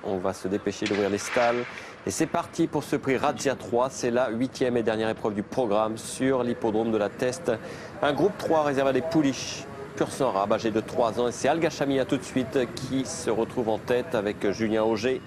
On va se dépêcher d'ouvrir les stalles. Et c'est parti pour ce prix Razzia 3. C'est la 8e et dernière épreuve du programme sur l'hippodrome de la Teste. Un groupe 3 réservé à des pouliches pur sang rab, âgé de 3 ans. Et c'est Alga Chamilla tout de suite qui se retrouve en tête avec Julien Auger.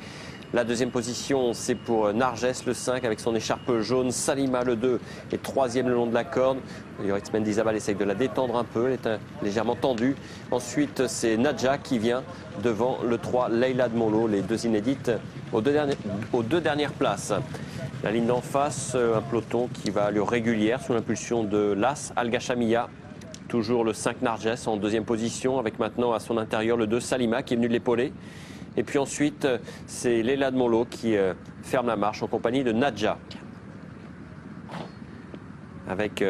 La deuxième position, c'est pour Narges, le 5, avec son écharpe jaune. Salima, le 2, est troisième le long de la corde. Yoritz Mendizabal essaye de la détendre un peu, elle est légèrement tendue. Ensuite, c'est Nadja qui vient devant le 3, Leila de Monlo, les deux inédites aux deux dernières places. La ligne d'en face, un peloton qui va à allure régulière sous l'impulsion de l'As, Alga Chamilla. Toujours le 5 Narges en deuxième position, avec maintenant à son intérieur le 2 Salima qui est venu de l'épauler. Et puis ensuite, c'est Leila de Monlo qui ferme la marche en compagnie de Nadja. Avec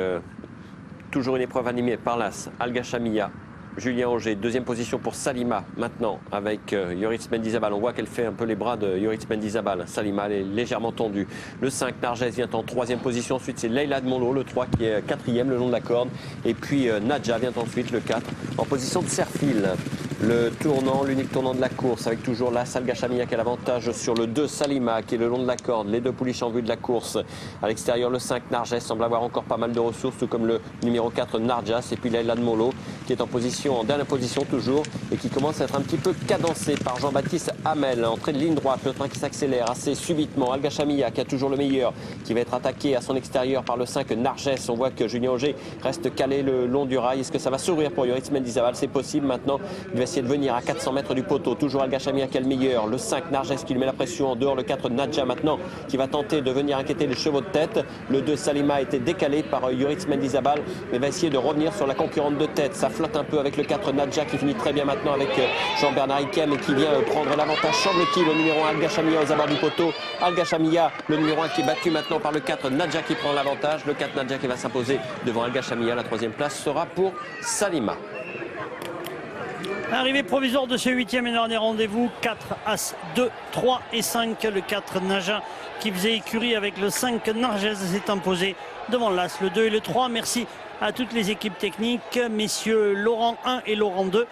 toujours une épreuve animée par l'As, Alga Chamilla, Julien Auger. Deuxième position pour Salima maintenant avec Yoritz Mendizabal. On voit qu'elle fait un peu les bras de Yoritz Mendizabal. Salima, elle est légèrement tendue. Le 5, Narges, vient en troisième position. Ensuite, c'est Leila de Monlo, le 3 qui est quatrième le long de la corde. Et puis Nadja vient ensuite, le 4, en position de serre-fil. Le tournant, l'unique tournant de la course, avec toujours la Alga Chamilla qui a l'avantage sur le 2 Salima qui est le long de la corde. Les deux pouliches en vue de la course. À l'extérieur, le 5 Narges semble avoir encore pas mal de ressources, tout comme le numéro 4 Narjas. Et puis Leila de Monlo qui est en dernière position toujours et qui commence à être un petit peu cadencé par Jean-Baptiste Hamel. Entrée de ligne droite, le train qui s'accélère assez subitement. Alga Chamilla qui a toujours le meilleur, qui va être attaqué à son extérieur par le 5 Narges. On voit que Julien Auger reste calé le long du rail. Est-ce que ça va s'ouvrir pour Yoritz Mendizabal? C'est possible maintenant. Il va essayer de venir à 400 mètres du poteau. Toujours Alga Chamilla qui a le meilleur. Le 5 Narges qui lui met la pression en dehors. Le 4 Nadja maintenant qui va tenter de venir inquiéter les chevaux de tête. Le 2 Salima a été décalé par Yoritz Mendizabal mais va essayer de revenir sur la concurrente de tête. Ça flotte un peu avec le 4 Nadja qui finit très bien maintenant avec Jean-Bernard Ikem et qui vient prendre l'avantage, semble-t-il, au numéro 1 Alga Chamilla aux abords du poteau. Alga Chamilla, le numéro 1 qui est battu maintenant par le 4 Nadja qui prend l'avantage. Le 4 Nadja qui va s'imposer devant Alga Chamilla. La troisième place sera pour Salima. Arrivée provisoire de ce 8e et dernier rendez-vous, 4 As, 2, 3 et 5. Le 4 Naja qui faisait écurie avec le 5 Narges s'est imposé devant l'As, le 2 et le 3. Merci à toutes les équipes techniques, messieurs Laurent 1 et Laurent 2.